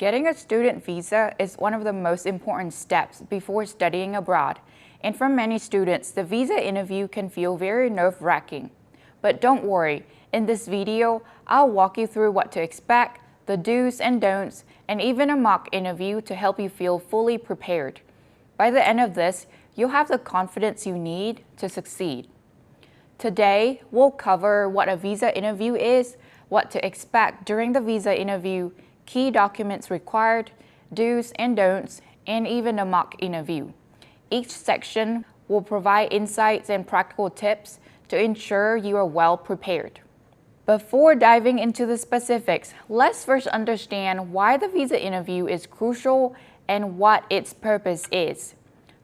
Getting a student visa is one of the most important steps before studying abroad, and for many students, the visa interview can feel very nerve-wracking. But don't worry, in this video, I'll walk you through what to expect, the do's and don'ts, and even a mock interview to help you feel fully prepared. By the end of this, you'll have the confidence you need to succeed. Today, we'll cover what a visa interview is, what to expect during the visa interview, key documents required, do's and don'ts, and even a mock interview. Each section will provide insights and practical tips to ensure you are well prepared. Before diving into the specifics, let's first understand why the visa interview is crucial and what its purpose is.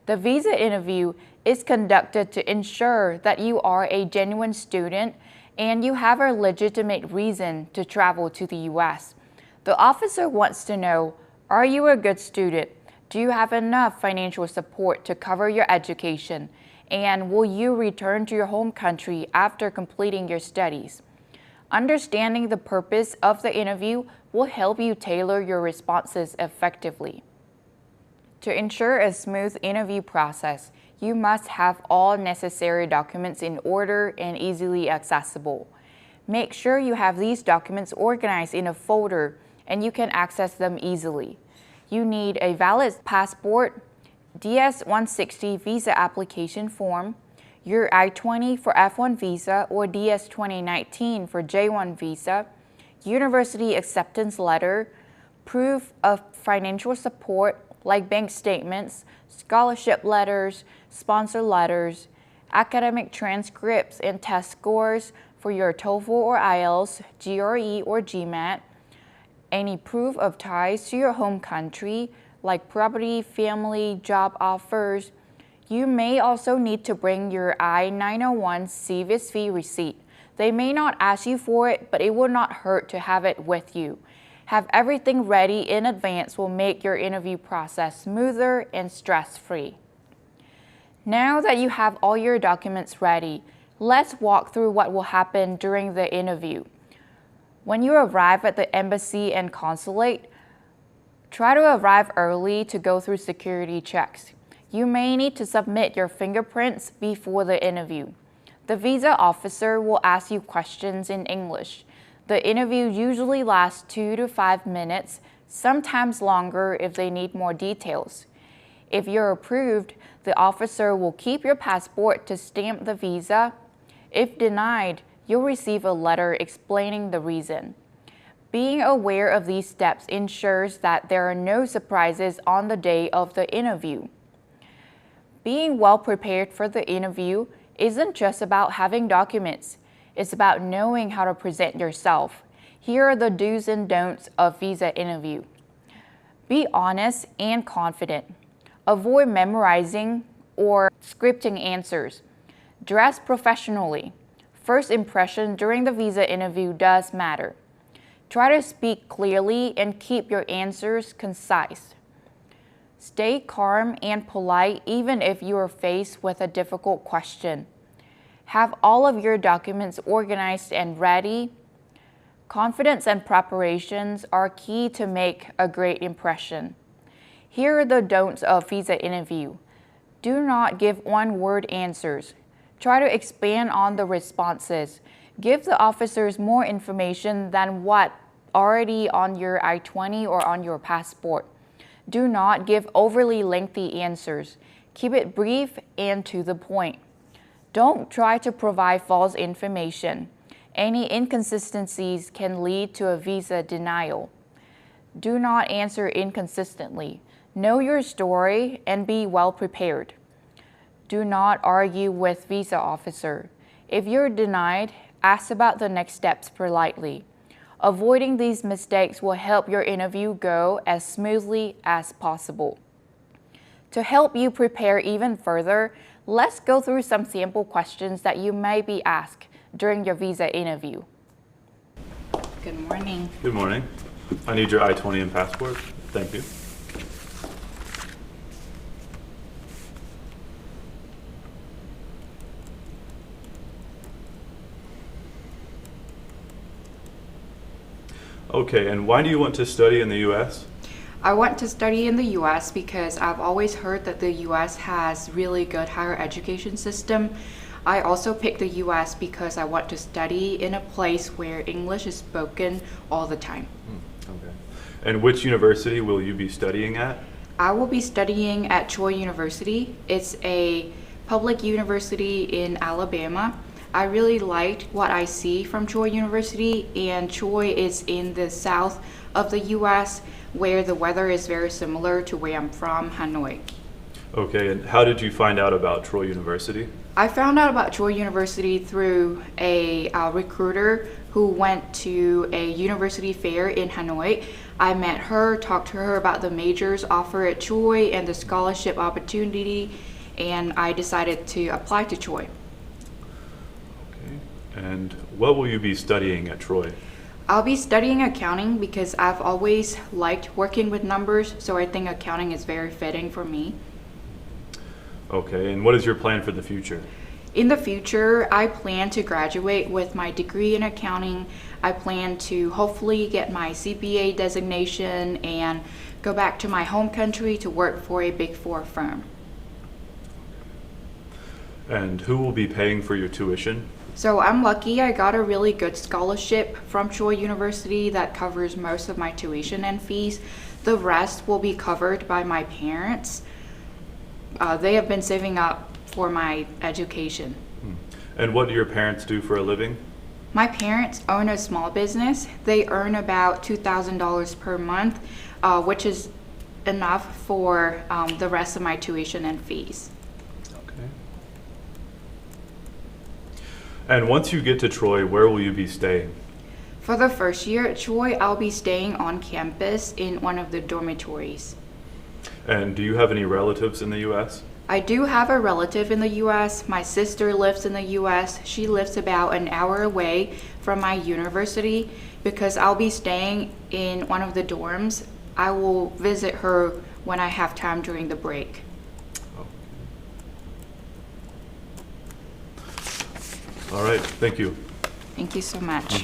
The visa interview is conducted to ensure that you are a genuine student and you have a legitimate reason to travel to the U.S. The officer wants to know, are you a good student? Do you have enough financial support to cover your education? And will you return to your home country after completing your studies? Understanding the purpose of the interview will help you tailor your responses effectively. To ensure a smooth interview process, you must have all necessary documents in order and easily accessible. Make sure you have these documents organized in a folder and you can access them easily. You need a valid passport, DS-160 visa application form, your I-20 for F1 visa or DS-2019 for J-1 visa, university acceptance letter, proof of financial support like bank statements, scholarship letters, sponsor letters, academic transcripts and test scores for your TOEFL or IELTS, GRE or GMAT, any proof of ties to your home country like property, family, job offers. You may also need to bring your I-901 CVIS fee receipt. They may not ask you for it, but it will not hurt to have it with you. Have everything ready in advance will make your interview process smoother and stress-free. Now that you have all your documents ready, let's walk through what will happen during the interview. When you arrive at the embassy and consulate, try to arrive early to go through security checks. You may need to submit your fingerprints before the interview. The visa officer will ask you questions in English. The interview usually lasts 2 to 5 minutes, sometimes longer if they need more details. If you're approved, the officer will keep your passport to stamp the visa. If denied, you'll receive a letter explaining the reason. Being aware of these steps ensures that there are no surprises on the day of the interview. Being well prepared for the interview isn't just about having documents. It's about knowing how to present yourself. Here are the do's and don'ts of visa interview. Be honest and confident. Avoid memorizing or scripting answers. Dress professionally. First impression during the visa interview does matter. Try to speak clearly and keep your answers concise. Stay calm and polite even if you are faced with a difficult question. Have all of your documents organized and ready. Confidence and preparations are key to make a great impression. Here are the don'ts of visa interview. Do not give one-word answers. Try to expand on the responses. Give the officers more information than what already on your I-20 or on your passport. Do not give overly lengthy answers. Keep it brief and to the point. Don't try to provide false information. Any inconsistencies can lead to a visa denial. Do not answer inconsistently. Know your story and be well prepared. Do not argue with visa officer. If you're denied, ask about the next steps politely. Avoiding these mistakes will help your interview go as smoothly as possible. To help you prepare even further, let's go through some sample questions that you may be asked during your visa interview. Good morning. Good morning. I need your I-20 and passport. Thank you. Okay, and why do you want to study in the U.S.? I want to study in the US because I've always heard that the US has really good higher education system. I also picked the US because I want to study in a place where English is spoken all the time. Okay. And which university will you be studying at? I will be studying at Troy University. It's a public university in Alabama. I really liked what I see from Troy University, and Troy is in the south of the US where the weather is very similar to where I'm from, Hanoi. Okay, and how did you find out about Troy University? I found out about Troy University through a recruiter who went to a university fair in Hanoi. I met her, talked to her about the majors offered at Troy and the scholarship opportunity, and I decided to apply to Troy. Okay. And what will you be studying at Troy? I'll be studying accounting because I've always liked working with numbers, so I think accounting is very fitting for me. Okay, and what is your plan for the future? In the future, I plan to graduate with my degree in accounting. I plan to hopefully get my CPA designation and go back to my home country to work for a Big Four firm. And who will be paying for your tuition? So I'm lucky I got a really good scholarship from Troy University that covers most of my tuition and fees. The rest will be covered by my parents. They have been saving up for my education. And what do your parents do for a living? My parents own a small business. They earn about $2,000 per month, which is enough for the rest of my tuition and fees. Okay. And once you get to Troy, where will you be staying? For the first year at Troy, I'll be staying on campus in one of the dormitories. And do you have any relatives in the U.S.? I do have a relative in the U.S. My sister lives in the U.S. She lives about an hour away from my university. Because I'll be staying in one of the dorms, I will visit her when I have time during the break. All right, thank you. Thank you so much.